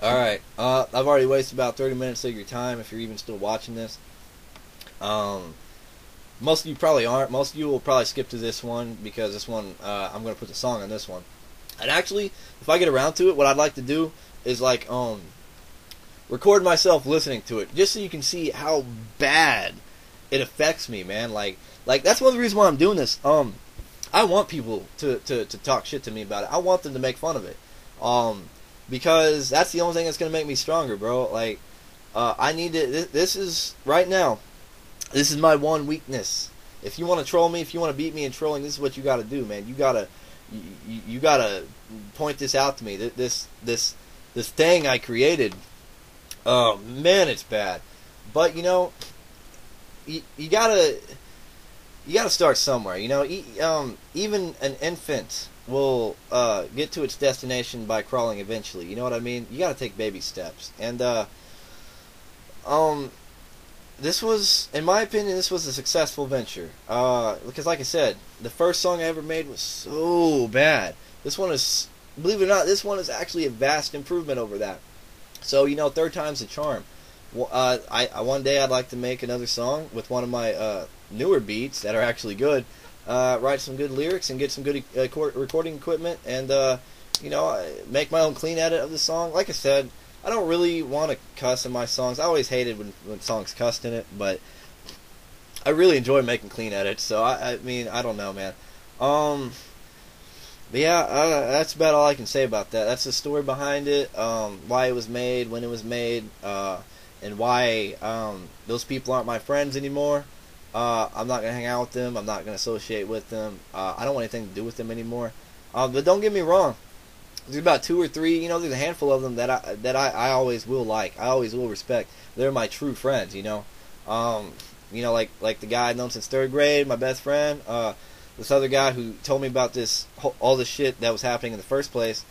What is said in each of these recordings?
Alright, I've already wasted about 30 minutes of your time if you're even still watching this. Um, Most of you probably aren't. Most of you will probably skip to this one because this one, I'm going to put the song on this one. And actually, if I get around to it, what I'd like to do is like, record myself listening to it just so you can see how bad it affects me, man. Like that's one of the reasons why I'm doing this. I want people to talk shit to me about it. I want them to make fun of it. Because that's the only thing that's gonna make me stronger, bro. Like, I need to. This is right now. This is my one weakness. If you want to troll me, if you want to beat me in trolling, this is what you got to do, man. You gotta point this out to me. This thing I created. Oh man, it's bad. But you know, you gotta start somewhere. You know, even an infant will get to its destination by crawling eventually. You know what I mean? You gotta take baby steps. And this was, in my opinion, this was a successful venture. Because like I said, the first song I ever made was so bad. This one is, believe it or not, this one is actually a vast improvement over that. So, you know, third time's a charm. One day I'd like to make another song with one of my newer beats that are actually good. Write some good lyrics and get some good recording equipment, and you know, make my own clean edit of the song. Like I said, I don't really want to cuss in my songs. I always hated when songs cussed in it, but I really enjoy making clean edits. So I mean, I don't know, man. But yeah, that's about all I can say about that. That's the story behind it, why it was made, when it was made, and why those people aren't my friends anymore. I'm not going to hang out with them. I'm not going to associate with them. I don't want anything to do with them anymore. But don't get me wrong. There's about 2 or 3, you know, there's a handful of them that I always will like. I always will respect. They're my true friends, you know. You know, like the guy I've known since 3rd grade, my best friend. This other guy who told me about all this shit that was happening in the first place.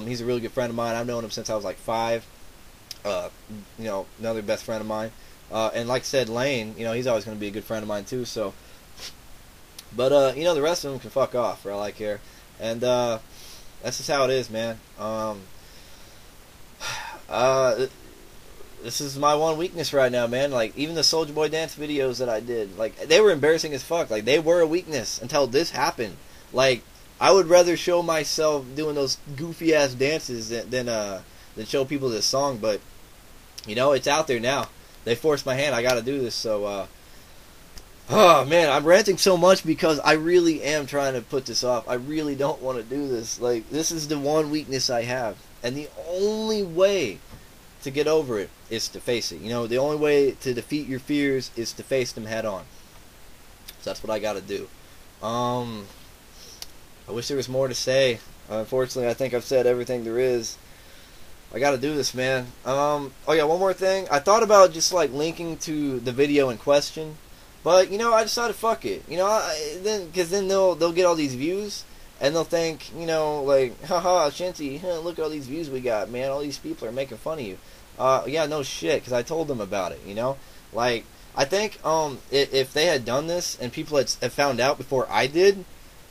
He's a really good friend of mine. I've known him since I was like 5. You know, another best friend of mine. And like I said, Lane, you know, he's always going to be a good friend of mine too. So, but you know, the rest of them can fuck off for all I care. And that's just how it is, man. This is my one weakness right now, man. Like, even the Soulja Boy dance videos that I did, like, they were embarrassing as fuck. Like, they were a weakness until this happened. Like, I would rather show myself doing those goofy ass dances than show people this song. But you know, it's out there now. They forced my hand. I got to do this. So, oh man, I'm ranting so much because I really am trying to put this off. I really don't want to do this. Like, this is the one weakness I have, and the only way to get over it is to face it. You know, the only way to defeat your fears is to face them head on. So that's what I got to do. I wish there was more to say. Unfortunately, I think I've said everything there is. I gotta do this, man. Oh yeah, one more thing. I thought about just like linking to the video in question, but you know, I decided fuck it. You know, because then they'll get all these views, and they'll think, you know, like, haha, Shenti, look at all these views we got, man. All these people are making fun of you. Yeah, no shit, because I told them about it. You know, like, I think if they had done this and people had found out before I did,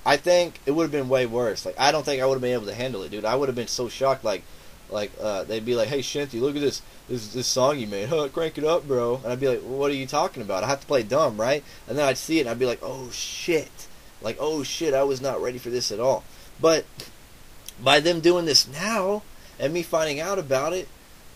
I think it would have been way worse. Like, I don't think I would have been able to handle it, dude. I would have been so shocked, like they'd be like, hey Shenti, look at this song you made, crank it up, bro. And I'd be like, well, what are you talking about? I have to play dumb, right? And then I'd see it and I'd be like, oh shit, I was not ready for this at all. But by them doing this now and me finding out about it,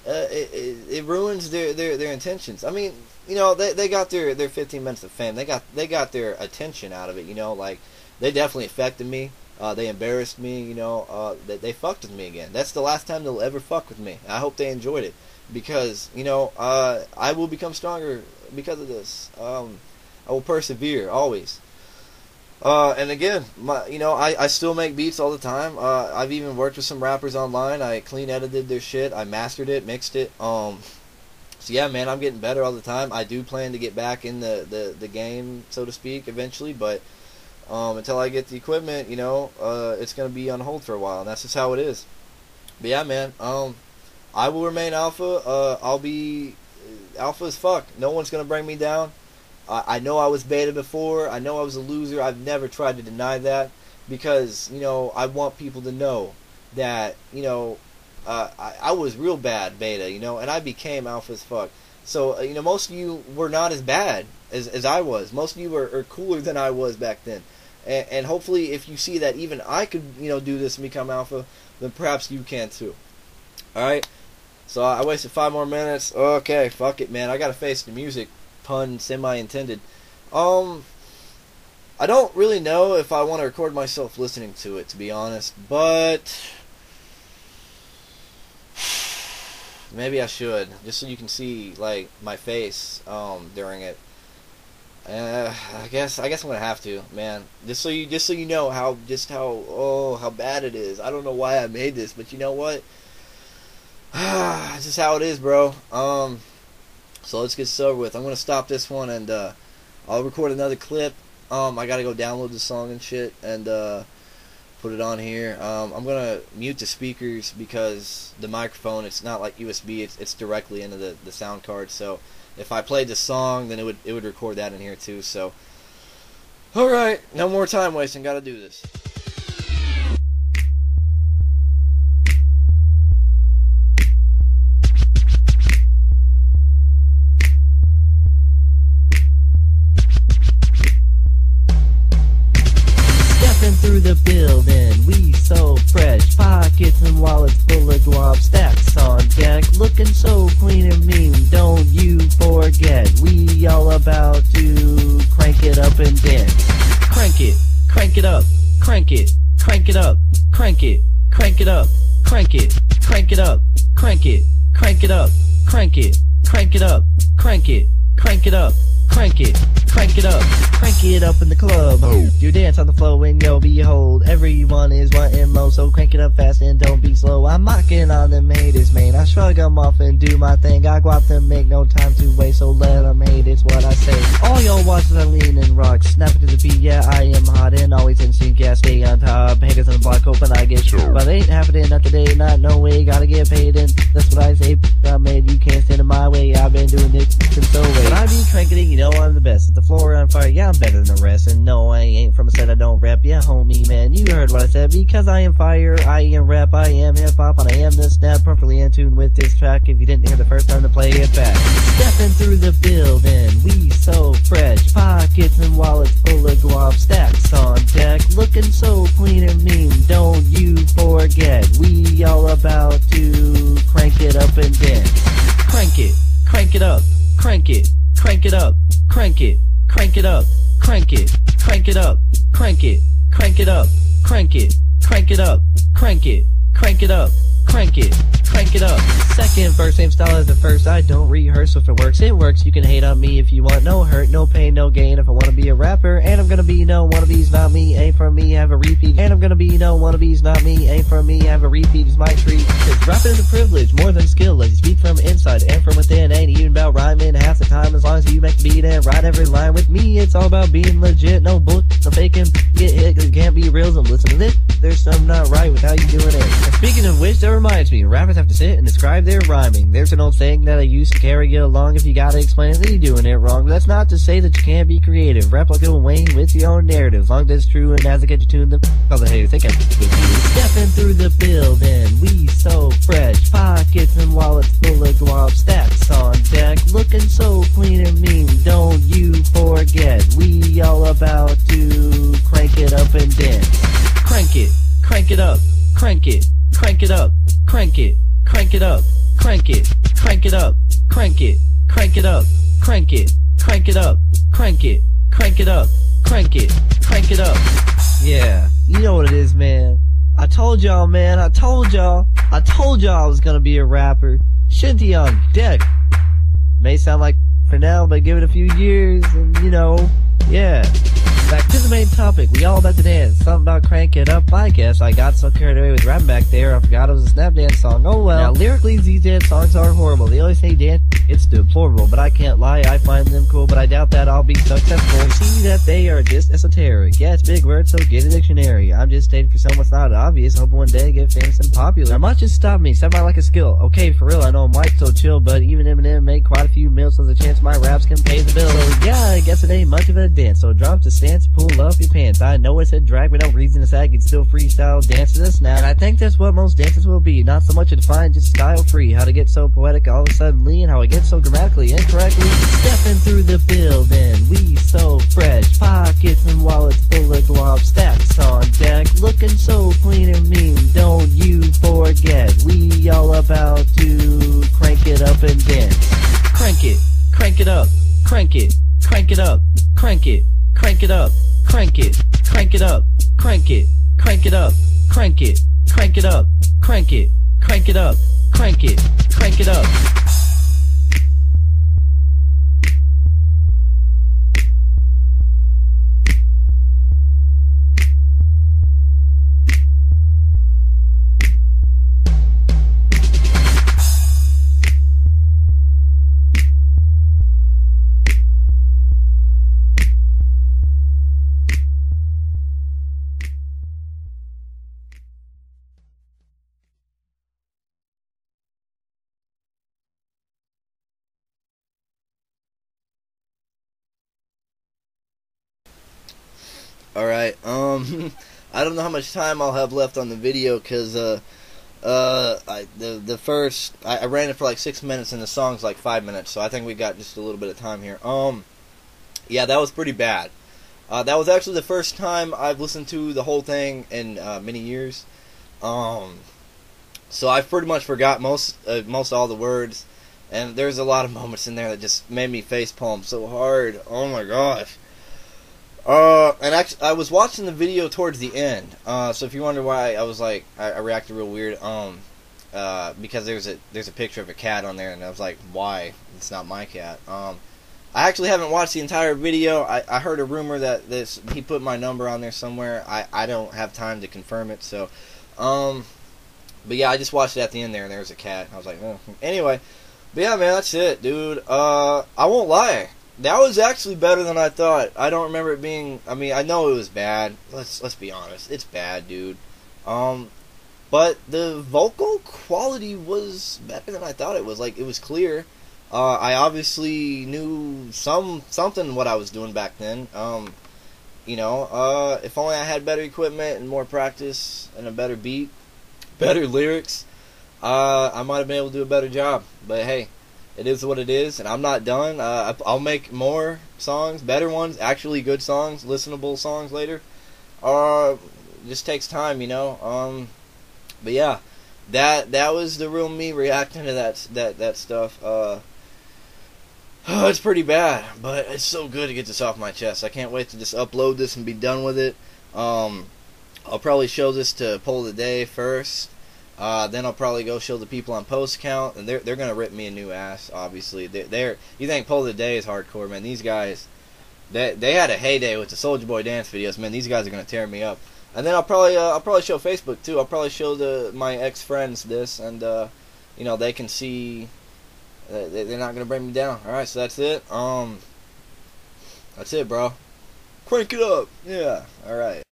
it ruins their intentions. I mean, you know, they got their 15 minutes of fame. They got their attention out of it. You know, like, they definitely affected me. They embarrassed me, you know, they fucked with me again. That's the last time they'll ever fuck with me. I hope they enjoyed it, because, you know, I will become stronger because of this. I will persevere, always. And again, you know, I still make beats all the time. I've even worked with some rappers online. I clean edited their shit. I mastered it, mixed it. So yeah, man, I'm getting better all the time. I do plan to get back in the game, so to speak, eventually, but until I get the equipment, you know, it's going to be on hold for a while, and that's just how it is. But yeah, man, I will remain alpha. I'll be alpha as fuck. No one's going to bring me down. I know I was beta before. I know I was a loser. I've never tried to deny that, because, you know, I want people to know that, you know, I was real bad beta, you know, and I became alpha as fuck. So, you know, most of you were not as bad as I was. Most of you are cooler than I was back then. And hopefully if you see that even I could, you know, do this and become alpha, then perhaps you can too. Alright? So I wasted 5 more minutes. Okay, fuck it, man. I gotta face the music. Pun semi-intended. I don't really know if I want to record myself listening to it, to be honest, but maybe I should, just so you can see like my face during it. I guess I'm gonna have to, man. Just so you know how bad it is. I don't know why I made this, but you know what? It's just how it is, bro. So let's get started with. I'm gonna stop this one and I'll record another clip. I gotta go download the song and shit and put it on here. I'm gonna mute the speakers because the microphone, it's not like USB, it's directly into the sound card. So if I played the song, then it would record that in here too. So alright, no more time wasting, gotta do this. Through the building, we so fresh, pockets and wallets full of guap, stacks on deck, looking so clean and mean, don't you forget, we all about to crank it up and dance. Crank it up, crank it up, crank it up, crank it up, crank it up, crank it up, crank it up, crank it up in the club. You dance on the floor and yo behold, everyone is wanting more, so crank it up fast and don't be slow. I'm mocking on them haters, man. I shrug them off and do my thing. I go out them, make no time to waste, so let them hate, it's what I say. All y'all watchers are lean and rock, snapping to the beat, yeah, I am hot and always in sync, yeah, stay on top. Haters on the block, hoping I get sure, but ain't happening, not today, not no way, gotta get paid, and that's what I say. I made, you can't stand in my way, I've been doing this since so late. When I be cranking it, you know I'm the best. At the floor on fire, yeah, I'm better than the rest. And no, I ain't from a set I don't rap, yeah, homie, man, you heard what I said. Because I am fire, I am rap, I am hip-hop, and I am the snap, perfectly in tune with this track. If you didn't hear the first time to play it back. Stepping through the building, we so fresh, pockets and wallets full of guap, stacks on deck, looking so clean and mean, don't you forget, we all about to crank it up and dance. Crank it up, crank it up, crank it up, crank it up, crank it up, crank it up. Second verse, same style as the first, I don't rehearse, so if it works, it works. You can hate on me if you want, no hurt, no pain, no gain. If I wanna be a rapper, and I'm gonna be no wannabes, not me, ain't from me, have a repeat. And I'm gonna be no wannabes, not me, ain't from me, have a repeat is my treat. Cause rapping is a privilege, more than skill, let you speak from inside and from within. Ain't even about rhyming half the time, as long as you make the beat and write every line with me. It's all about being legit, no bull, no faking, get hit, cause you can't be real, so listen to this. There's something not right with how you doing it. And speaking of which, that reminds me, rappers have to sit and describe their rhyming. There's an old saying that I used to carry it along. If you gotta explain it, then you're doing it wrong. But that's not to say that you can't be creative. Rap like Lil Wayne with your own narrative. As long as it's true and as I get you tuned, then all the haters think I'm with you. Stepping through the building, we so fresh, pockets and wallets full of guap, stacks on deck, looking so clean and mean, don't you forget, we all about to crank it up and dance. Crank it up, crank it up, crank it up, crank it up, crank it up, Yeah, you know what it is, man. I told y'all, man, I told y'all I was gonna be a rapper. Shenti on deck. May sound like for now, but give it a few years and, you know, yeah. Back to the main topic, we all about to dance. Something about crank it up, I guess. I got so carried away with rapping back there, I forgot it was a snap dance song. Oh well. Now lyrically, these dance songs are horrible. They always say dance It's deplorable, but I can't lie, I find them cool, but I doubt that I'll be successful. See that they are just esoteric. Yeah, it's big words, so get a dictionary. I'm just stating for someone what's not obvious, hope one day get famous and popular. Not much has stopped me, semi like a skill. Okay, for real, I know Mike's so chill, but even Eminem made quite a few mils, so there's a chance my raps can pay the bill. So yeah, I guess it ain't much of a dance, so drop the stance, pull up your pants. I know it's a drag, but no reason to sag, it's still freestyle dance to the snap. And I think that's what most dances will be, not so much a defined, just style free. How to get so poetic all of a sudden, and how I get so grammatically incorrectly. Stepping through the building, we so fresh, pockets and wallets full of glove, stacks on deck, looking so clean and mean, don't you forget, we all about to crank it up and dance. Crank it up, crank it, crank it up, crank it, crank it up, crank it, crank it up, crank it, crank it up, crank it, crank it up, crank it, crank it up, crank it, crank it up. Alright, I don't know how much time I'll have left on the video, because, I ran it for like 6 minutes, and the song's like 5 minutes, so I think we got just a little bit of time here. Yeah, that was pretty bad. That was actually the first time I've listened to the whole thing in, many years. So I pretty much forgot most all the words, and there's a lot of moments in there that just made me facepalm so hard. Oh my gosh. And actually, I was watching the video towards the end. So if you wonder why I was like, I reacted real weird. Because there's a picture of a cat on there, and I was like, why? It's not my cat. I actually haven't watched the entire video. I heard a rumor that he put my number on there somewhere. I don't have time to confirm it. So, but yeah, I just watched it at the end there, and there was a cat. I was like, oh. Anyway, but yeah, man, that's it, dude. I won't lie. That was actually better than I thought. I don't remember it being. I mean, I know it was bad. Let's be honest. It's bad, dude. But the vocal quality was better than I thought it was. Like, it was clear. I obviously knew something what I was doing back then. You know, if only I had better equipment and more practice and a better beat, better lyrics, I might have been able to do a better job. But hey. It is what it is, and I'm not done. I'll make more songs, better ones, actually good songs, listenable songs later. It just takes time, you know. But yeah, that was the real me reacting to that stuff. It's pretty bad, but it's so good to get this off my chest. I can't wait to just upload this and be done with it. I'll probably show this to Poll of the Day first. Then I'll probably go show the people on Post Count, and they're gonna rip me a new ass. Obviously, you think Poll of the Day is hardcore, man? These guys, they had a heyday with the Soulja Boy dance videos, man. These guys are gonna tear me up. And then I'll probably show Facebook too. I'll probably show my ex friends this, and you know, they can see they're not gonna bring me down. All right, so that's it. That's it, bro. Crank it up, yeah. All right.